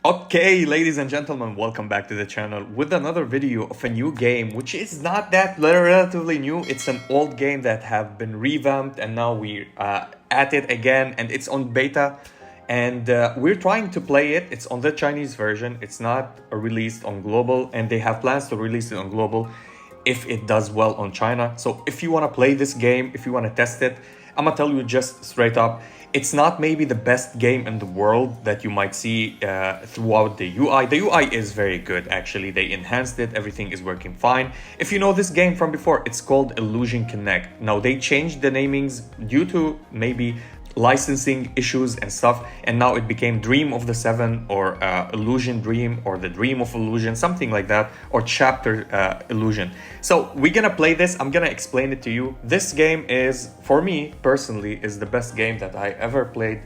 Okay, ladies and gentlemen, welcome back to the channel with another video of a new game, which is not that relatively new. It's an old game that have been revamped and now we're at it again, and it's on beta, and we're trying to play it. It's on the Chinese version. It's not released on global, and they have plans to release it on global if it does well on China. So if you want to play this game, if you want to test it, I'm gonna tell you just straight up, it's not maybe the best game in the world that you might see throughout the UI. The UI is very good, actually. They enhanced it. Everything is working fine. If you know this game from before, it's called Illusion Connect. Now, they changed the namings due to maybe licensing issues and stuff, and now it became Dream of the Seven, or Illusion Dream, or the Dream of Illusion, something like that, or Chapter Illusion. So we're gonna play this. I'm gonna explain it to you. This game is, for me personally, is the best game that I ever played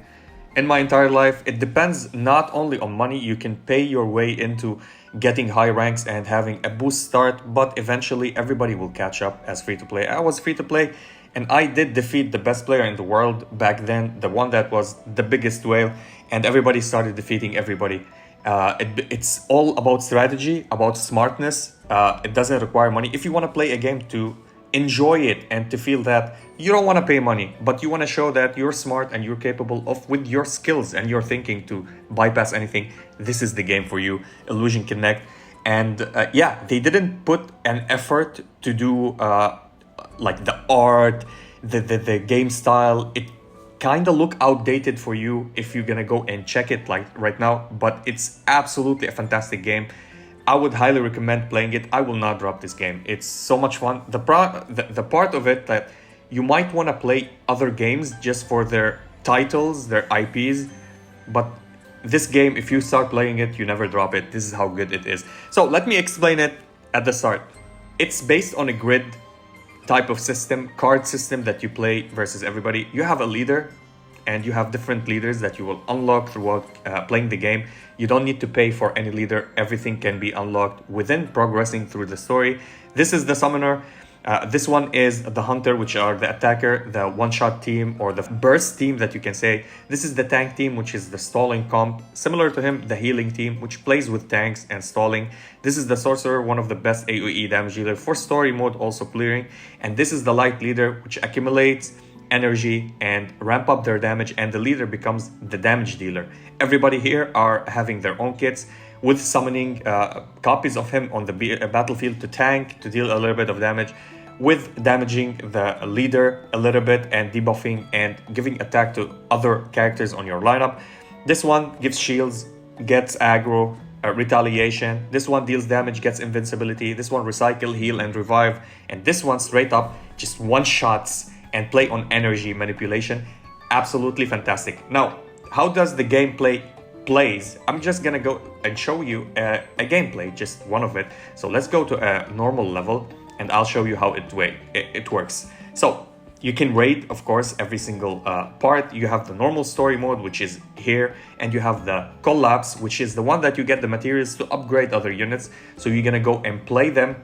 in my entire life. It depends not only on money. You can pay your way into getting high ranks and having a boost start, but eventually everybody will catch up as free to play. I was free to play, and I did defeat the best player in the world back then, the one that was the biggest whale, and everybody started defeating everybody. It's all about strategy, about smartness. It doesn't require money. If you want to play a game to enjoy it and to feel that you don't want to pay money, but you want to show that you're smart and you're capable of, with your skills and your thinking, to bypass anything, this is the game for you, Illusion Connect. And yeah, they didn't put an effort to do like the art, the game style. It kind of look outdated for you if you're gonna go and check it like right now, but it's absolutely a fantastic game. I would highly recommend playing it. I will not drop this game. It's so much fun. The part of it that you might want to play other games just for their titles, their IPs, but this game, if you start playing it, you never drop it. This is how good it is. So let me explain it at the start. It's based on a grid type of system, card system that you play versus everybody. You have a leader, and you have different leaders that you will unlock throughout playing the game. You don't need to pay for any leader. Everything can be unlocked within progressing through the story. This is the summoner. This one is the hunter, which are the attacker, the one-shot team, or the burst team that you can say. This is the tank team, which is the stalling comp. Similar to him, the healing team, which plays with tanks and stalling. This is the sorcerer, one of the best AoE damage dealer for story mode, also clearing. And this is the light leader, which accumulates energy and ramp up their damage, and the leader becomes the damage dealer. Everybody here are having their own kits, with summoning copies of him on the battlefield to tank, to deal a little bit of damage, with damaging the leader a little bit, and debuffing and giving attack to other characters on your lineup. This one gives shields, gets aggro, retaliation. This one deals damage, gets invincibility. This one recycle, heal, and revive. And this one straight up just one-shots and play on energy manipulation. Absolutely fantastic. Now, how does the gameplay plays? I'm just gonna go and show you a gameplay, just one of it. So let's go to a normal level, and I'll show you how it works. So you can raid, of course, every single part. You have the normal story mode, which is here, and you have the collapse, which is the one that you get the materials to upgrade other units. So you're gonna go and play them,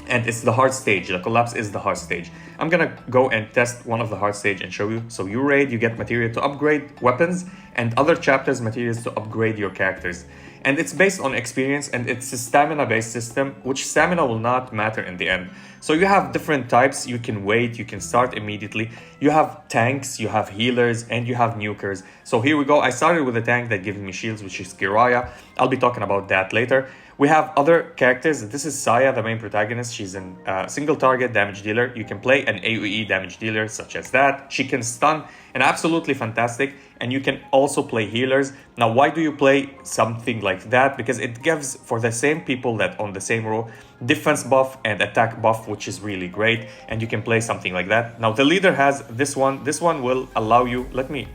and it's the hard stage. The collapse is the hard stage. I'm gonna go and test one of the hard stage and show you. So you raid, you get material to upgrade weapons, and other chapters materials to upgrade your characters. And it's based on experience, and it's a stamina based system, which stamina will not matter in the end. So you have different types. You can wait, you can start immediately. You have tanks, you have healers, and you have nukers. So here we go. I started with a tank that gives me shields, which is Kiraya. I'll be talking about that later. We have other characters. This is Saya, the main protagonist. She's a single target damage dealer. You can play an AoE damage dealer such as that. She can stun, and absolutely fantastic. And you can also play healers. Now, why do you play something like that? Because it gives, for the same people that on the same row, defense buff and attack buff, which is really great. And you can play something like that. Now, the leader has this one. This one will allow you, let me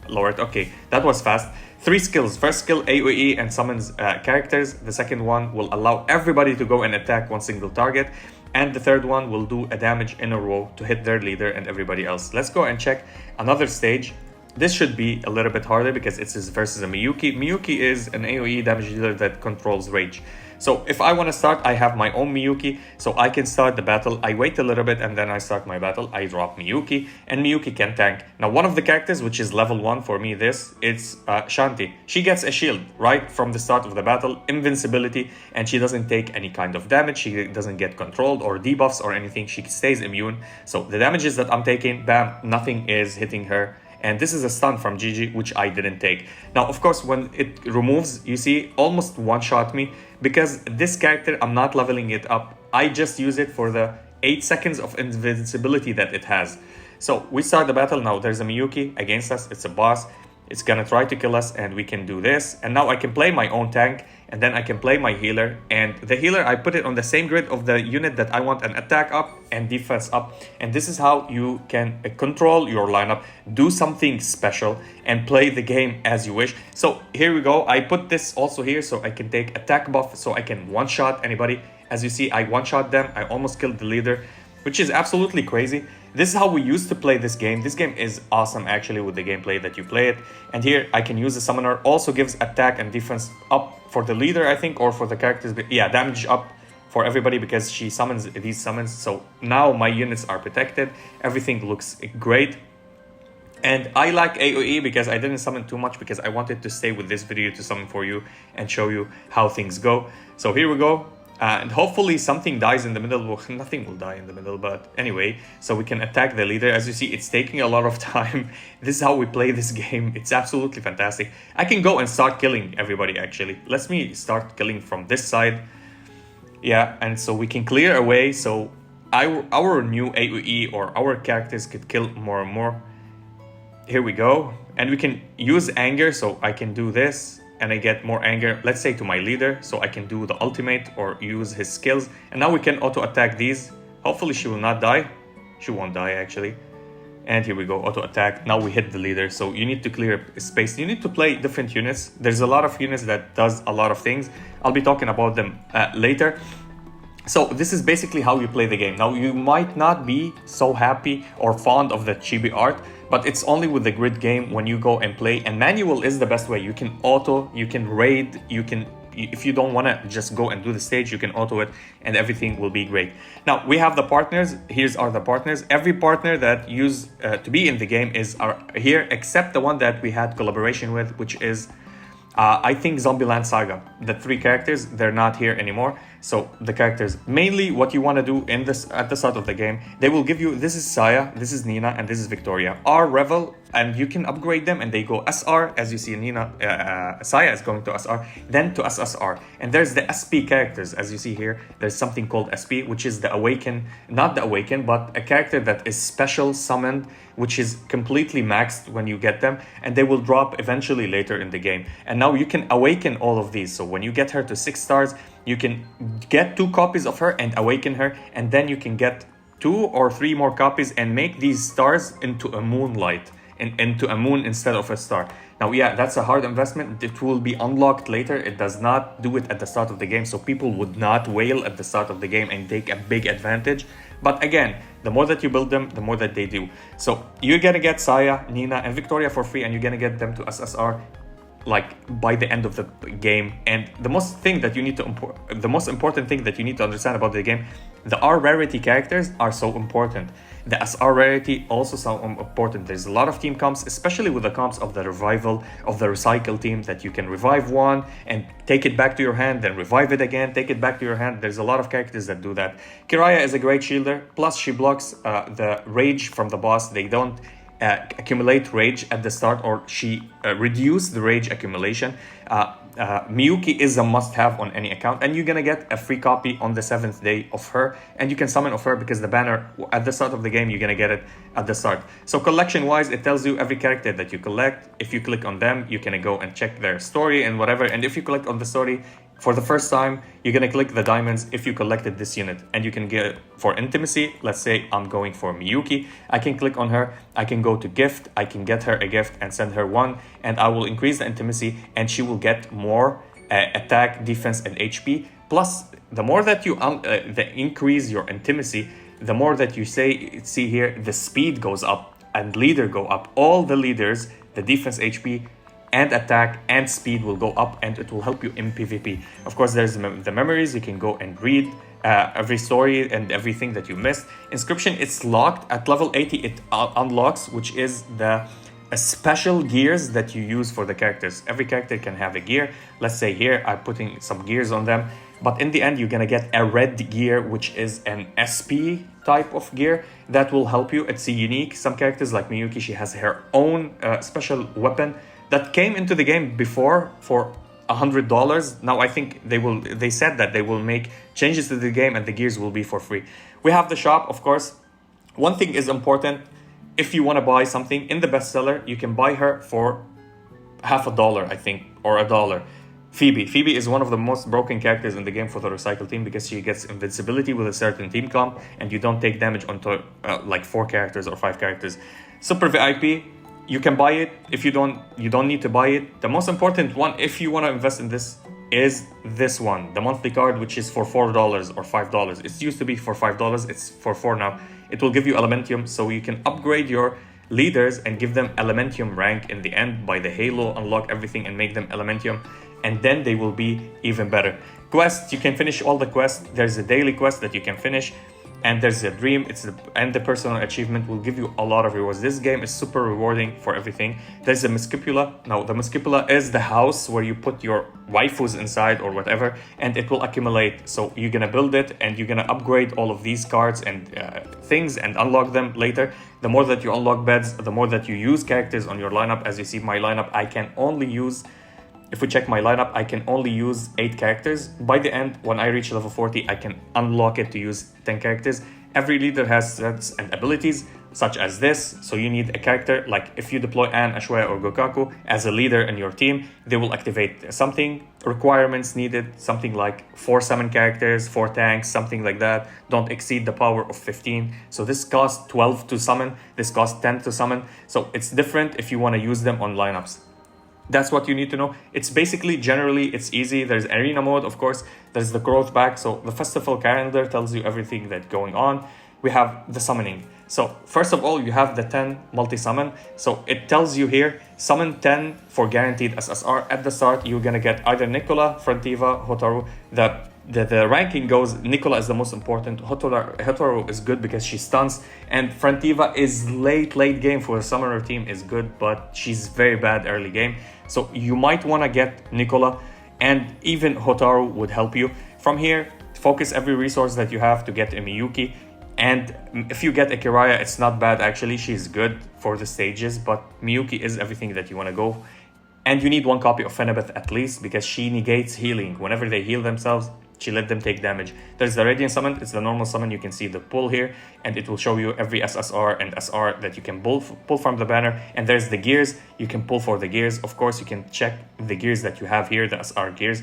lower it. Okay, that was fast. 3 skills. First skill, AoE, and summons characters. The second one will allow everybody to go and attack one single target. And the third one will do a damage in a row to hit their leader and everybody else. Let's go and check another stage. This should be a little bit harder because it's versus a Miyuki. Miyuki is an AoE damage dealer that controls rage. So if I want to start, I have my own Miyuki, so I can start the battle. I wait a little bit and then I start my battle. I drop Miyuki, and Miyuki can tank. Now, one of the characters, which is level 1 for me, it's Shanti. She gets a shield right from the start of the battle, invincibility, and she doesn't take any kind of damage. She doesn't get controlled or debuffs or anything. She stays immune. So the damages that I'm taking, bam, nothing is hitting her. And this is a stun from Gigi, which I didn't take. Now, of course, when it removes, you see, almost one-shot me. Because this character, I'm not leveling it up. I just use it for the 8 seconds of invincibility that it has. So we start the battle. Now there's a Miyuki against us. It's a boss. It's gonna try to kill us, and we can do this. And now I can play my own tank, and then I can play my healer. And the healer, I put it on the same grid of the unit that I want an attack up and defense up. And this is how you can control your lineup, do something special, and play the game as you wish. So here we go. I put this also here so I can take attack buff, so I can one-shot anybody. As you see, I one-shot them. I almost killed the leader, which is absolutely crazy. This is how we used to play this game. This game is awesome, actually, with the gameplay that you play it. And here I can use the summoner. Also gives attack and defense up for the leader, I think, or for the characters. But yeah, damage up for everybody because she summons these summons. So now my units are protected. Everything looks great. And I like AoE because I didn't summon too much because I wanted to stay with this video to summon for you and show you how things go. So here we go. And hopefully something dies in the middle. Well, nothing will die in the middle, but anyway, so we can attack the leader. As you see, it's taking a lot of time. This is how we play this game. It's absolutely fantastic. I can go and start killing everybody, actually. Let me start killing from this side. Yeah, and so we can clear away. So our new AoE or our characters could kill more and more. Here we go. And we can use anger, so I can do this. And I get more anger, let's say to my leader, so I can do the ultimate or use his skills. And now we can auto attack these. Hopefully she will not die. She won't die, actually. And here we go, auto attack. Now we hit the leader, so you need to clear space. You need to play different units. There's a lot of units that does a lot of things. I'll be talking about them later. So this is basically how you play the game. Now you might not be so happy or fond of the chibi art, but it's only with the grid game when you go and play. And manual is the best way. You can auto, you can raid, you can, if you don't want to just go and do the stage, you can auto it and everything will be great. Now we have the partners. Here's are the partners. Every partner that used to be in the game is here, except the one that we had collaboration with, which is I think Zombieland Saga. The 3 characters, they're not here anymore. So the characters, mainly what you want to do in this at the start of the game, they will give you, this is Saya, this is Nina, and this is Victoria. Are revel, and you can upgrade them and they go SR. As you see, Nina, Saya is going to SR, then to SSR. And there's the SP characters. As you see here, there's something called SP, which is the Awaken, not the Awaken, but a character that is special summoned, which is completely maxed when you get them, and they will drop eventually later in the game. And now you can awaken all of these. So when you get her to 6 stars, you can get 2 copies of her and awaken her, and then you can get 2 or 3 more copies and make these stars into a moonlight, into a moon instead of a star. Now, yeah, that's a hard investment. It will be unlocked later. It does not do it at the start of the game, so people would not wail at the start of the game and take a big advantage. But again, the more that you build them, the more that they do. So you're gonna get Saya, Nina, and Victoria for free, and you're gonna get them to SSR like by the end of the game. And the most important thing that you need to understand about the game, the R rarity characters are so important. The SR rarity also so important. There's a lot of team comps, especially with the comps of the revival of the recycle team, that you can revive one and take it back to your hand, then revive it again, take it back to your hand. There's a lot of characters that do that. Kiraya is a great shielder, plus she blocks the rage from the boss. They don't accumulate rage at the start, or she reduce the rage accumulation. Miyuki is a must-have on any account, and you're gonna get a free copy on the 7th day of her, and you can summon of her because the banner at the start of the game, you're gonna get it at the start. So collection wise, it tells you every character that you collect. If you click on them, you can go and check their story and whatever. And if you click on the story for the first time, you're gonna click the diamonds if you collected this unit, and you can get for intimacy. Let's say I'm going for Miyuki, I can click on her, I can go to gift, I can get her a gift and send her 1, and I will increase the intimacy, and she will get more attack, defense, and HP. Plus, the more that you increase your intimacy, the more that you see here, the speed goes up and leader go up. All the leaders, the defense, HP, and attack and speed will go up, and it will help you in PvP. Of course, there's the memories. You can go and read every story and everything that you missed. Inscription, it's locked at level 80. It unlocks, which is the special gears that you use for the characters. Every character can have a gear. Let's say here I'm putting some gears on them, but in the end you're gonna get a red gear, which is an SP type of gear that will help you. It's unique. Some characters like Miyuki, she has her own special weapon that came into the game before for $100. Now I think they said that they will make changes to the game and the gears will be for free. We have the shop, of course. One thing is important. If you want to buy something in the bestseller, you can buy her for $50, I think, or $1. Phoebe is one of the most broken characters in the game for the recycle team, because she gets invincibility with a certain team comp and you don't take damage onto like 4 characters or 5 characters. Super VIP, you can buy it. If you don't need to buy it. The most important one, if you want to invest in this, is this one, the monthly card, which is for $4 or $5. It used to be for $5, it's for $4 now. It will give you Elementium, so you can upgrade your leaders and give them Elementium rank in the end by the Halo, unlock everything and make them Elementium, and then they will be even better. Quests, you can finish all the quests. There's a daily quest that you can finish, and there's a dream. And the personal achievement will give you a lot of rewards. This game is super rewarding for everything. There's a Muscipula. Now the Muscipula is the house where you put your waifus inside or whatever, and it will accumulate. So you're gonna build it and you're gonna upgrade all of these cards and things and unlock them later. The more that you unlock beds, the more that you use characters on your lineup. As you see, my lineup, I can only use, if we check my lineup, I can only use 8 characters. By the end, when I reach level 40, I can unlock it to use 10 characters. Every leader has stats and abilities, such as this. So you need a character, like if you deploy Anne, Ashwaya, or Gokaku as a leader in your team, they will activate something. Requirements needed, something like 4 summon characters, 4 tanks, something like that. Don't exceed the power of 15. So this costs 12 to summon, this costs 10 to summon. So it's different if you want to use them on lineups. That's what you need to know. It's basically, generally, it's easy. There's arena mode, of course. There's the growth pack. So the festival calendar tells you everything that's going on. We have the summoning. So first of all, you have the 10 multi-summon. So it tells you here, summon 10 for guaranteed SSR. At the start, you're going to get either Nicola, Frontiva, Hotaru. The ranking goes, Nicola is the most important. Hotaru is good because she stuns. And Frontiva is late game for a summoner team is good, but she's very bad early game. So you might want to get Nicola, and even Hotaru would help you. From here, focus every resource that you have to get a Miyuki. And if you get a Kiraya, it's not bad actually. She's good for the stages, but Miyuki is everything that you want to go. And you need 1 copy of Phenibeth at least, because she negates healing. Whenever they heal themselves, she let them take damage. There's the Radiant Summon, it's the normal summon. You can see the pull here, and it will show you every SSR and SR that you can pull from the banner. And there's the gears, you can pull for the gears. Of course, you can check the gears that you have here, the SR gears.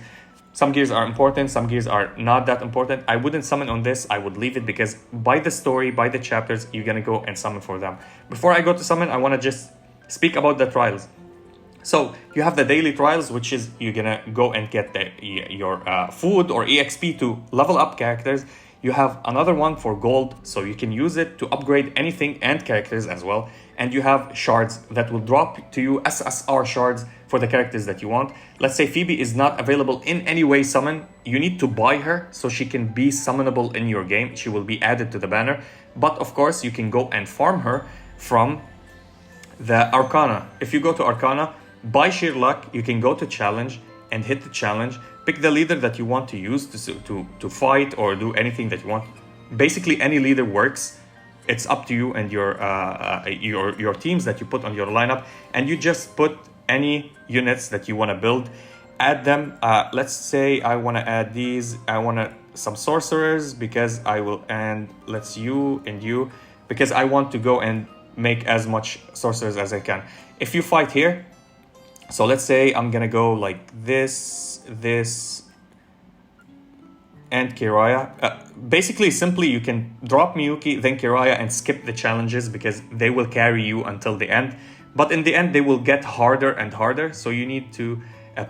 Some gears are important, some gears are not that important. I wouldn't summon on this, I would leave it, because by the story, by the chapters, you're gonna go and summon for them. Before I go to summon, I wanna just speak about the trials. So you have the daily trials, which is you're gonna go and get your food or EXP to level up characters. You have another one for gold, so you can use it to upgrade anything and characters as well. And you have shards that will drop to you SSR shards for the characters that you want. Let's say Phoebe is not available in any way summon. You need to buy her so she can be summonable in your game. She will be added to the banner. But of course, you can go and farm her from the Arcana. If you go to Arcana, by sheer luck, you can go to challenge and hit the challenge. Pick the leader that you want to use to fight or do anything that you want. Basically, any leader works. It's up to you and your teams that you put on your lineup, and you just put any units that you want to build, add them. Let's say I want to add these. I want some sorcerers because I will, and let's you and you, because I want to go and make as much sorcerers as I can. If you fight here, so let's say I'm gonna go like this, and Kiraya. Basically, simply, you can drop Miyuki, then Kiraya, and skip the challenges because they will carry you until the end. But in the end, they will get harder and harder, so you need to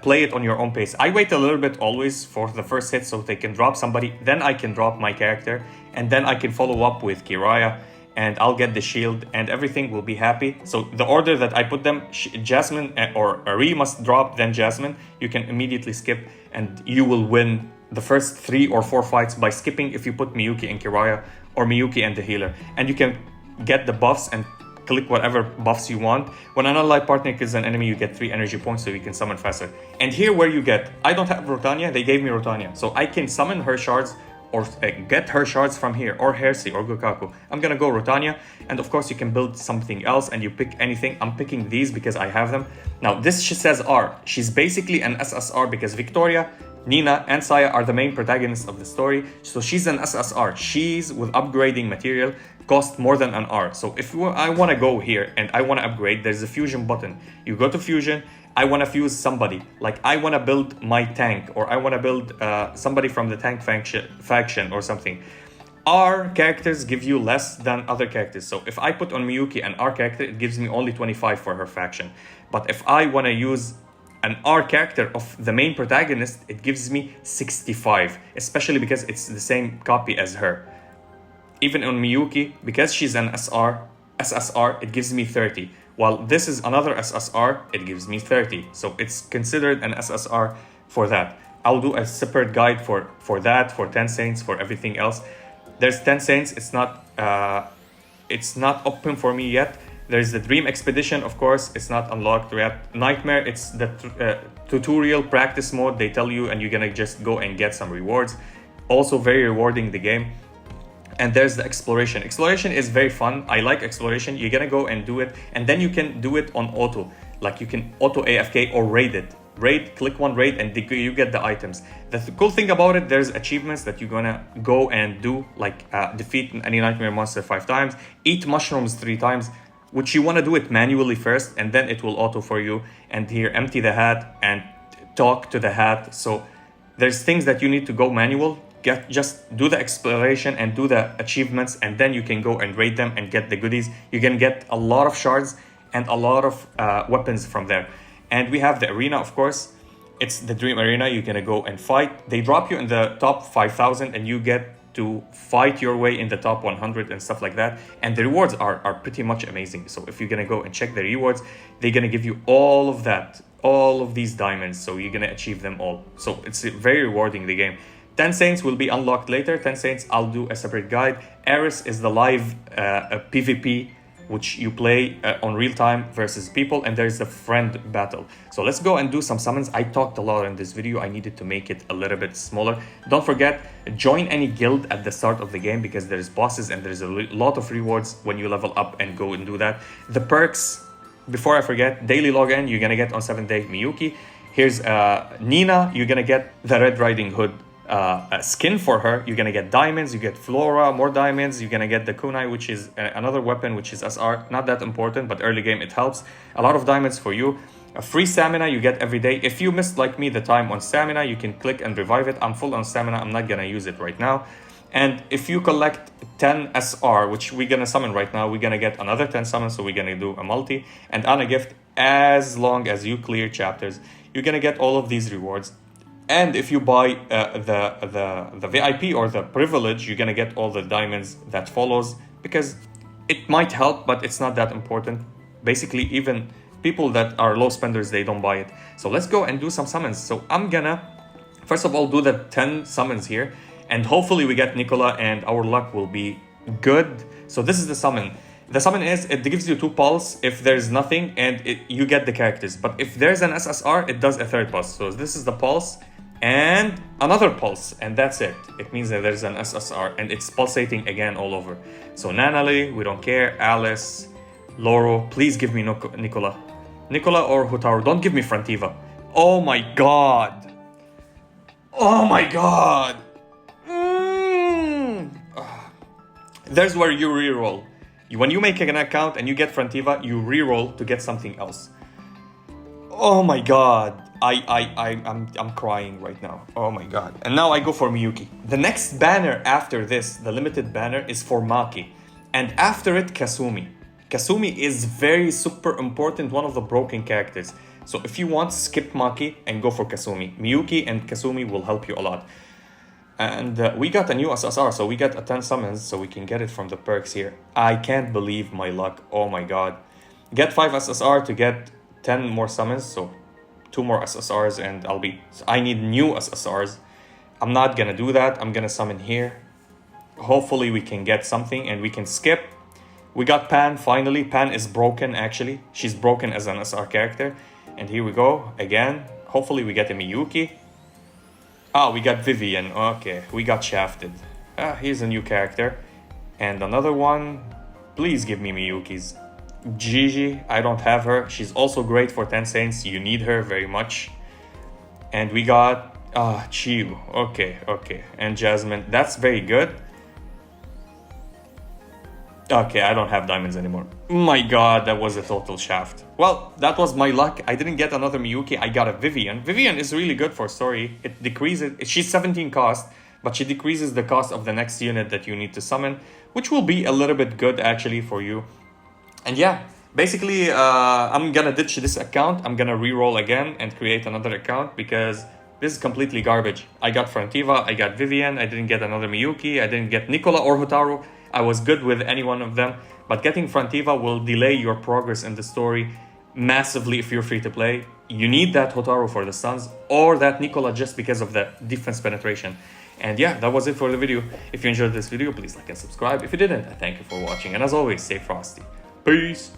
play it on your own pace. I wait a little bit always for the first hit so they can drop somebody, then I can drop my character, and then I can follow up with Kiraya and I'll get the shield, and everything will be happy. So the order that I put them, Jasmine or Ari must drop, then Jasmine. You can immediately skip, and you will win the first 3 or 4 fights by skipping if you put Miyuki and Kiraya, or Miyuki and the healer. And you can get the buffs and click whatever buffs you want. When an allied partner kills an enemy, you get 3 energy points so you can summon faster. And here where you get, I don't have Rotania, they gave me Rotania. So I can summon her shards or get her shards from here, or Hersey or Gokaku. I'm gonna go Rotania, and of course you can build something else and you pick anything. I'm picking these because I have them. Now this she says R. She's basically an SSR because Victoria, Nina, and Saya are the main protagonists of the story. So she's an SSR. She's with upgrading material, cost more than an R. So if I want to go here and I want to upgrade, there's a fusion button. You go to fusion. I want to fuse somebody. Like I want to build my tank, or I want to build somebody from the tank faction or something. R characters give you less than other characters. So if I put on Miyuki an R character, it gives me only 25 for her faction. But if I want to use an R character of the main protagonist, it gives me 65, especially because it's the same copy as her. Even on Miyuki, because she's an SSR, it gives me 30. While this is another SSR, it gives me 30. So it's considered an SSR for that. I'll do a separate guide for that, for 10 Saints, for everything else. There's 10 Saints, it's not open for me yet. There's the Dream Expedition, of course, it's not unlocked yet. Nightmare, it's the tutorial practice mode. They tell you and you're gonna just go and get some rewards. Also very rewarding, the game. And there's the exploration. Exploration is very fun. I like exploration. You're gonna go and do it, and then you can do it on auto. Like you can auto AFK or raid it. Click one raid and you get the items. The cool thing about it, there's achievements that you're gonna go and do, like defeat any nightmare monster 5 times, eat mushrooms 3 times, which you wanna do it manually first, and then it will auto for you. And here, empty the hat and talk to the hat. So there's things that you need to go manual. Just do the exploration and do the achievements, and then you can go and raid them and get the goodies. You can get a lot of shards and a lot of weapons from there. And we have the arena, of course. It's the Dream Arena. You're gonna go and fight. They drop you in the top 5,000 and you get to fight your way in the top 100 and stuff like that. And the rewards are pretty much amazing. So if you're gonna go and check the rewards, they're gonna give you all of that, all of these diamonds. So you're gonna achieve them all. So it's very rewarding, the game. 10 Saints will be unlocked later. 10 Saints, I'll do a separate guide. Eris is the live PvP, which you play on real time versus people, and there's the friend battle. So let's go and do some summons. I talked a lot in this video. I needed to make it a little bit smaller. Don't forget, join any guild at the start of the game because there's bosses and there's a lot of rewards when you level up and go and do that. The perks, before I forget, daily login, you're gonna get on 7th day Miyuki. Here's Nina, you're gonna get the Red Riding Hood a skin for her. You're gonna get diamonds, you get Flora, more diamonds, you're gonna get the kunai, which is another weapon, which is SR, not that important, but early game it helps. A lot of diamonds for you. A free stamina you get every day. If you missed, like me, the time on stamina, you can click and revive it. I'm full on stamina, I'm not gonna use it right now. And if you collect 10 SR, which we're gonna summon right now, we're gonna get another 10 summons, so we're gonna do a multi. And on a gift, as long as you clear chapters, you're gonna get all of these rewards. And if you buy the VIP or the privilege, you're gonna get all the diamonds that follows, because it might help, but it's not that important. Basically, even people that are low spenders, they don't buy it. So let's go and do some summons. So I'm gonna, first of all, do the 10 summons here, and hopefully we get Nicola and our luck will be good. So this is the summon. The summon is, it gives you 2 pulse if there's nothing, and you get the characters. But if there's an SSR, it does a 3rd pulse. So this is the pulse and another pulse, and that's it. It means that there's an SSR and it's pulsating again all over. So Nanali, we don't care. Alice, Loro, please give me Nicola or Hotaru. Don't give me Frantiva. Oh my god. Oh my god. There's where you reroll. When you make an account and you get Frantiva, you reroll to get something else. Oh my god. I'm crying right now. Oh my god. And now I go for Miyuki. The next banner after this, the limited banner, is for Maki. And after it, Kasumi. Kasumi is very super important, one of the broken characters. So if you want, skip Maki and go for Kasumi. Miyuki and Kasumi will help you a lot. And we got a new SSR, so we got a 10 summons, so we can get it from the perks here. I can't believe my luck. Oh my god. Get 5 SSR to get 10 more summons, so 2 more SSRs and so I need new SSRs. I'm not gonna do that. I'm gonna summon here. Hopefully we can get something and we can skip. We got Pan finally. Pan is broken actually. She's broken as an SR character. And here we go again. Hopefully we get a Miyuki. Ah, we got Vivian. Okay, we got shafted. Here's a new character. And another one. Please give me Miyukis. Gigi, I don't have her. She's also great for 10 Saints. You need her very much. And we got Chiyu. Okay. And Jasmine. That's very good. Okay, I don't have diamonds anymore. My god, that was a total shaft. Well, that was my luck. I didn't get another Miyuki. I got a Vivian. Vivian is really good for story. It decreases... She's 17 cost, but she decreases the cost of the next unit that you need to summon, which will be a little bit good actually for you. And yeah, basically, I'm gonna ditch this account. I'm gonna reroll again and create another account because this is completely garbage. I got Frontiva, I got Vivian, I didn't get another Miyuki, I didn't get Nicola or Hotaru. I was good with any one of them, but getting Frontiva will delay your progress in the story massively if you're free to play. You need that Hotaru for the stuns or that Nicola just because of the defense penetration. And yeah, that was it for the video. If you enjoyed this video, please like and subscribe. If you didn't, I thank you for watching. And as always, stay frosty. Peace.